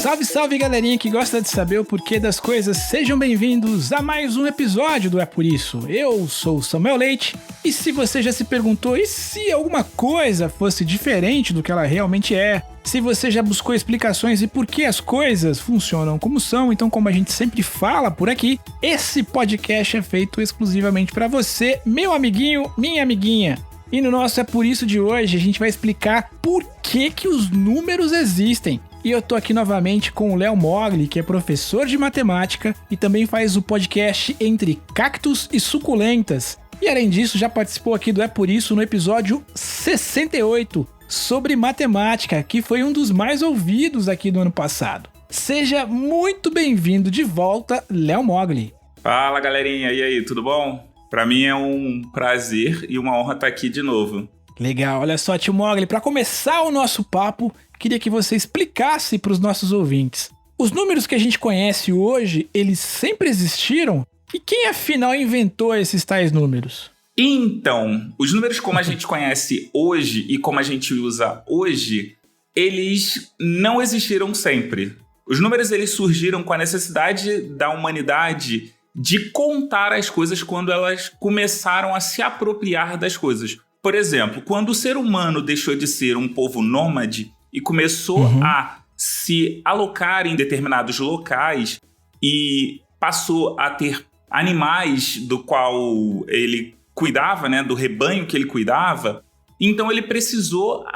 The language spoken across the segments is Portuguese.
Salve, salve, galerinha que gosta de saber o porquê das coisas. Sejam bem-vindos a mais um episódio do É Por Isso. Eu sou o Samuel Leite e se você já se perguntou e se alguma coisa fosse diferente do que ela realmente é, se você já buscou explicações e por que as coisas funcionam como são, então como a gente sempre fala por aqui, esse podcast é feito exclusivamente para você, meu amiguinho, minha amiguinha. E no nosso É Por Isso de hoje a gente vai explicar por que os números existem. E eu tô aqui novamente com o Léo Mogli, que é professor de matemática e também faz o podcast Entre Cactos e Suculentas. E além disso, já participou aqui do É Por Isso no episódio 68, sobre matemática, que foi um dos mais ouvidos aqui do ano passado. Seja muito bem-vindo de volta, Léo Mogli. Fala, galerinha, e aí, tudo bom? Pra mim é um prazer e uma honra estar aqui de novo. Legal, olha só, tio Mogli, para começar o nosso papo, queria que você explicasse para os nossos ouvintes. Os números que a gente conhece hoje, eles sempre existiram? E quem afinal inventou esses tais números? Então, os números como a gente conhece hoje e como a gente usa hoje, eles não existiram sempre. Os números eles surgiram com a necessidade da humanidade de contar as coisas quando elas começaram a se apropriar das coisas. Por exemplo, quando o ser humano deixou de ser um povo nômade e começou a se alocar em determinados locais e passou a ter animais do qual ele cuidava, né, do rebanho que ele cuidava, então ele precisou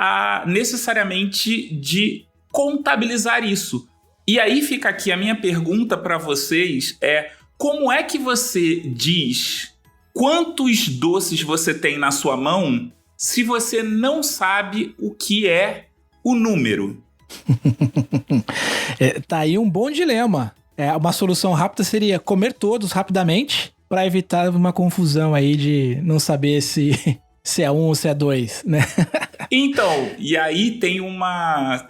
necessariamente de contabilizar isso. E aí fica aqui a minha pergunta para vocês como é que você diz quantos doces você tem na sua mão se você não sabe o que é o número? Tá aí um bom dilema. Uma solução rápida seria comer todos rapidamente para evitar uma confusão aí de não saber se é 1 ou se é 2, né? Então, e aí tem uma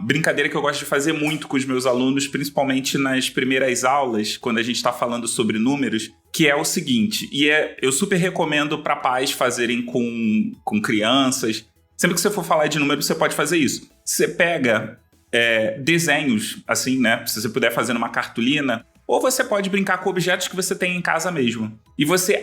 brincadeira que eu gosto de fazer muito com os meus alunos, principalmente nas primeiras aulas, quando a gente está falando sobre números, que é o seguinte, eu super recomendo para pais fazerem com crianças. Sempre que você for falar de número, você pode fazer isso. Você pega desenhos, assim, né? Se você puder fazer numa cartolina, ou você pode brincar com objetos que você tem em casa mesmo. E você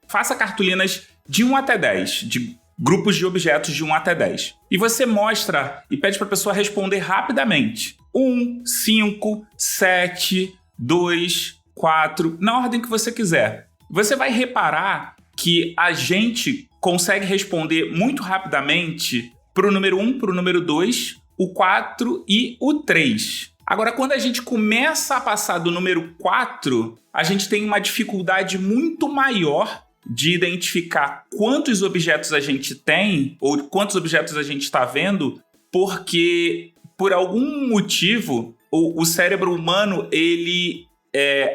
faça cartolinas de 1 até 10, de grupos de objetos de 1 até 10. E você mostra e pede para a pessoa responder rapidamente. 1, 5, 7, 2, 4, na ordem que você quiser. Você vai reparar que a gente consegue responder muito rapidamente para o número 1, para o número 2, o 4 e o 3. Agora, quando a gente começa a passar do número 4, a gente tem uma dificuldade muito maior de identificar quantos objetos a gente tem ou quantos objetos a gente está vendo, porque, por algum motivo, o cérebro humano ele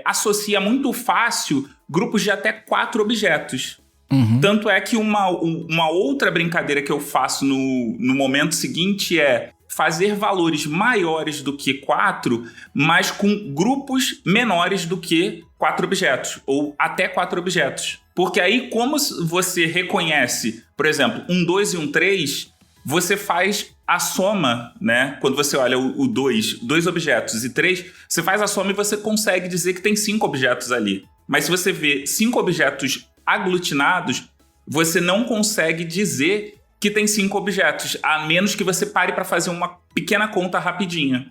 associa muito fácil grupos de até 4 objetos. Tanto é que uma outra brincadeira que eu faço no momento seguinte é fazer valores maiores do que 4, mas com grupos menores do que 4 objetos, ou até 4 objetos. Porque aí, como você reconhece, por exemplo, um 2 e um 3, você faz a soma, né? Quando você olha o 2 objetos e 3, você faz a soma e você consegue dizer que tem 5 objetos ali. Mas se você vê 5 objetos aglutinados, você não consegue dizer que tem 5 objetos, a menos que você pare para fazer uma pequena conta rapidinha.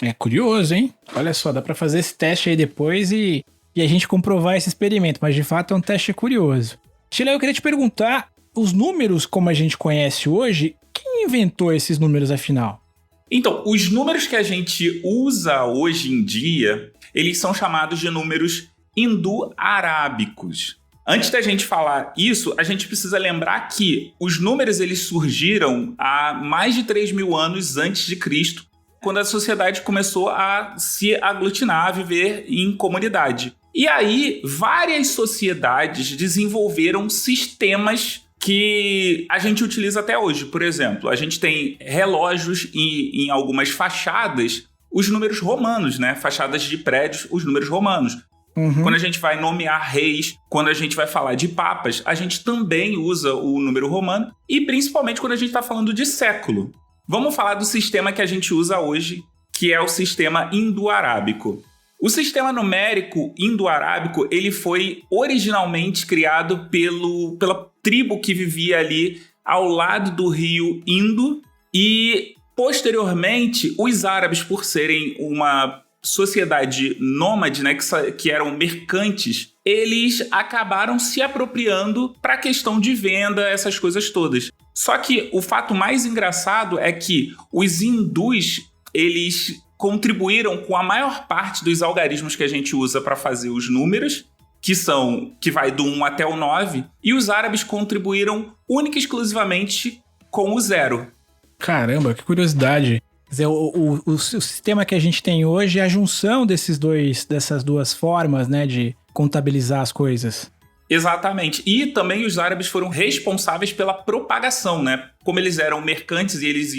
É curioso, hein? Olha só, dá para fazer esse teste aí depois e a gente comprovar esse experimento, mas de fato é um teste curioso. Sheila, eu queria te perguntar, os números como a gente conhece hoje, quem inventou esses números afinal? Então, os números que a gente usa hoje em dia, eles são chamados de números indo-arábicos. Antes da gente falar isso, a gente precisa lembrar que os números eles surgiram há mais de 3.000 anos antes de Cristo, quando a sociedade começou a se aglutinar, a viver em comunidade. E aí, várias sociedades desenvolveram sistemas que a gente utiliza até hoje. Por exemplo, a gente tem relógios e em algumas fachadas, os números romanos, né? Fachadas de prédios, os números romanos. Quando a gente vai nomear reis, quando a gente vai falar de papas, a gente também usa o número romano e principalmente quando a gente está falando de século. Vamos falar do sistema que a gente usa hoje, que é o sistema indo-arábico. O sistema numérico indo-arábico, ele foi originalmente criado pela tribo que vivia ali ao lado do rio Indo, e posteriormente os árabes, por serem uma sociedade nômade, né, que eram mercantes, eles acabaram se apropriando para a questão de venda, essas coisas todas. Só que o fato mais engraçado é que os hindus, eles contribuíram com a maior parte dos algarismos que a gente usa para fazer os números, que vai do 1 até o 9, e os árabes contribuíram única e exclusivamente com o 0. Caramba, que curiosidade. Quer dizer, o sistema que a gente tem hoje é a junção dessas duas formas, né, de contabilizar as coisas. Exatamente. E também os árabes foram responsáveis pela propagação, né? Como eles eram mercantes e eles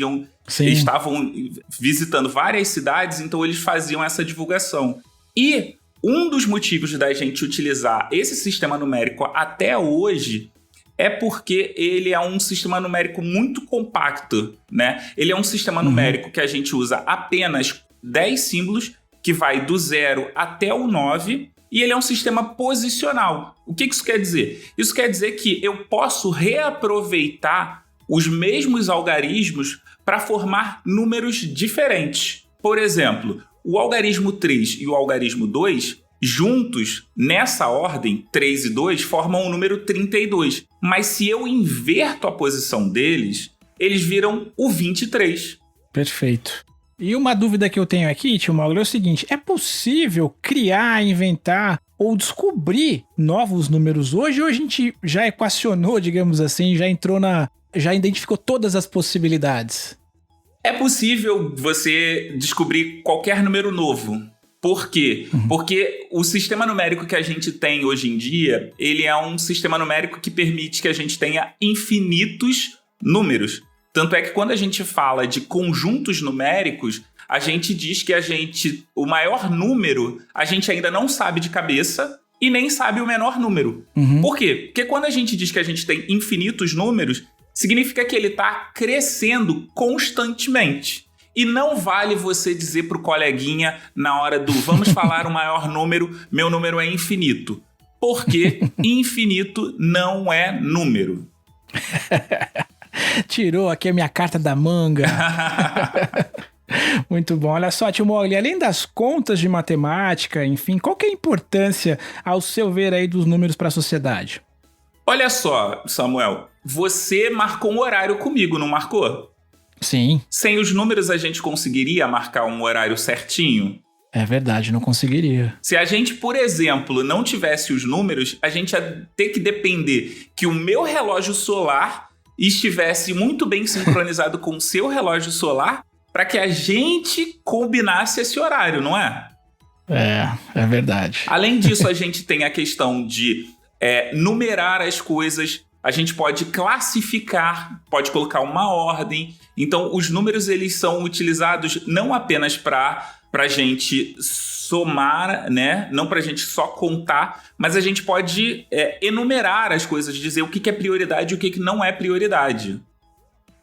estavam visitando várias cidades, então eles faziam essa divulgação. E um dos motivos da gente utilizar esse sistema numérico até hoje é porque ele é um sistema numérico muito compacto, né? Ele é um sistema numérico que a gente usa apenas 10 símbolos, que vai do 0 até o 9, e ele é um sistema posicional. O que isso quer dizer? Isso quer dizer que eu posso reaproveitar os mesmos algarismos para formar números diferentes. Por exemplo, o algarismo 3 e o algarismo 2, juntos, nessa ordem, 3 e 2, formam o número 32. Mas se eu inverto a posição deles, eles viram o 23. Perfeito. E uma dúvida que eu tenho aqui, tio Mauro, é o seguinte: é possível criar, inventar ou descobrir novos números hoje, ou a gente já equacionou, digamos assim, já identificou todas as possibilidades? É possível você descobrir qualquer número novo. Por quê? Porque o sistema numérico que a gente tem hoje em dia, ele é um sistema numérico que permite que a gente tenha infinitos números. Tanto é que quando a gente fala de conjuntos numéricos, a gente diz que o maior número, a gente ainda não sabe de cabeça e nem sabe o menor número. Por quê? Porque quando a gente diz que a gente tem infinitos números, significa que ele está crescendo constantemente. E não vale você dizer pro coleguinha na hora do vamos falar o maior número, meu número é infinito. Porque infinito não é número. Tirou aqui a minha carta da manga. Muito bom. Olha só, tio Mogli, além das contas de matemática, enfim, qual que é a importância, ao seu ver, aí dos números para a sociedade? Olha só, Samuel, você marcou um horário comigo, não marcou? Sim. Sem os números a gente conseguiria marcar um horário certinho? É verdade, não conseguiria. Se a gente, por exemplo, não tivesse os números, a gente ia ter que depender que o meu relógio solar estivesse muito bem sincronizado com o seu relógio solar para que a gente combinasse esse horário, não é? É verdade. Além disso, a gente tem a questão de numerar as coisas, a gente pode classificar, pode colocar uma ordem. Então, os números eles são utilizados não apenas para a gente somar, né? Não para a gente só contar, mas a gente pode enumerar as coisas, dizer o que é prioridade e o que não é prioridade.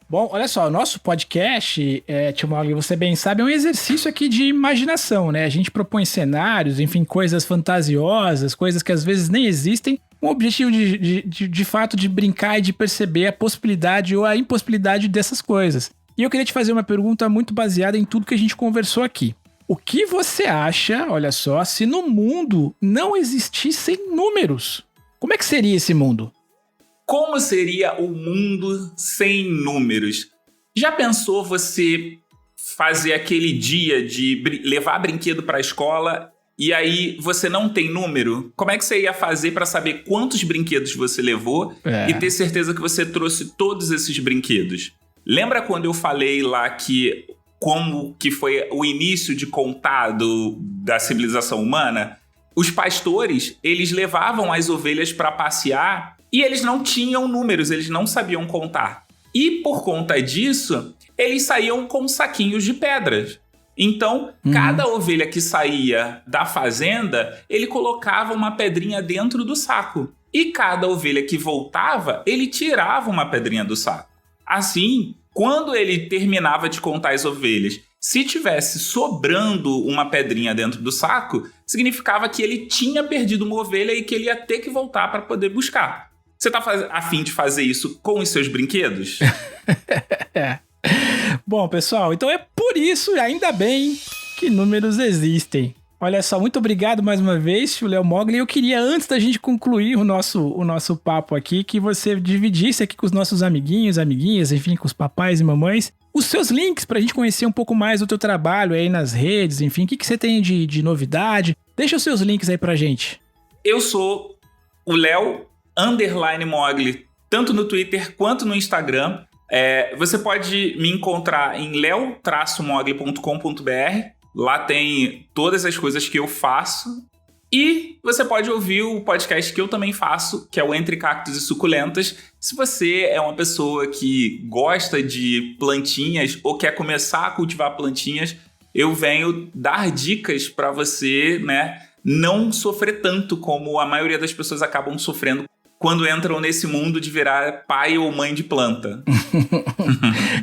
Bom, olha só, o nosso podcast, tio Mogli, você bem sabe, é um exercício aqui de imaginação, né? A gente propõe cenários, enfim, coisas fantasiosas, coisas que às vezes nem existem, com o objetivo de fato de brincar e de perceber a possibilidade ou a impossibilidade dessas coisas. E eu queria te fazer uma pergunta muito baseada em tudo que a gente conversou aqui. O que você acha, olha só, se no mundo não existissem números? Como é que seria esse mundo? Como seria o mundo sem números? Já pensou você fazer aquele dia de levar brinquedo para a escola e aí você não tem número? Como é que você ia fazer para saber quantos brinquedos você levou e ter certeza que você trouxe todos esses brinquedos? Lembra quando eu falei lá como que foi o início de contar da civilização humana? Os pastores, eles levavam as ovelhas para passear e eles não tinham números, eles não sabiam contar. E por conta disso, eles saíam com saquinhos de pedras. Então, cada ovelha que saía da fazenda, ele colocava uma pedrinha dentro do saco. E cada ovelha que voltava, ele tirava uma pedrinha do saco. Assim, quando ele terminava de contar as ovelhas, Se tivesse sobrando uma pedrinha dentro do saco, significava que ele tinha perdido uma ovelha e que ele ia ter que voltar para poder buscar. Você tá a fim de fazer isso com os seus brinquedos? Bom, pessoal, então é por isso, ainda bem, que números existem. Olha só, muito obrigado mais uma vez, tio Léo Mogli. Eu queria, antes da gente concluir o nosso papo aqui, que você dividisse aqui com os nossos amiguinhos, amiguinhas, enfim, com os papais e mamães, os seus links pra gente conhecer um pouco mais do teu trabalho aí nas redes, enfim, o que você tem de novidade. Deixa os seus links aí pra gente. Eu sou o Léo_Mogli, tanto no Twitter quanto no Instagram. Você pode me encontrar em leo-mogli.com.br. Lá tem todas as coisas que eu faço. E você pode ouvir o podcast que eu também faço, que é o Entre Cactos e Suculentas. Se você é uma pessoa que gosta de plantinhas ou quer começar a cultivar plantinhas, eu venho dar dicas para você, né, não sofrer tanto como a maioria das pessoas acabam sofrendo quando entram nesse mundo de virar pai ou mãe de planta.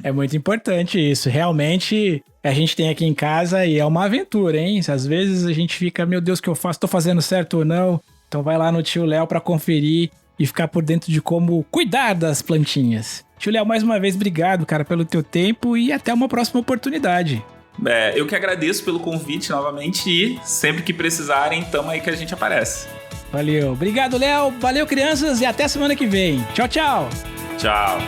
É muito importante isso. Realmente, a gente tem aqui em casa e é uma aventura, hein? Às vezes a gente fica, meu Deus, o que eu faço? Tô fazendo certo ou não? Então vai lá no tio Léo pra conferir e ficar por dentro de como cuidar das plantinhas. Tio Léo, mais uma vez, obrigado, cara, pelo teu tempo e até uma próxima oportunidade. Eu que agradeço pelo convite novamente e sempre que precisarem, tamo aí que a gente aparece. Valeu. Obrigado, Léo. Valeu, crianças, e até semana que vem. Tchau, tchau. Tchau.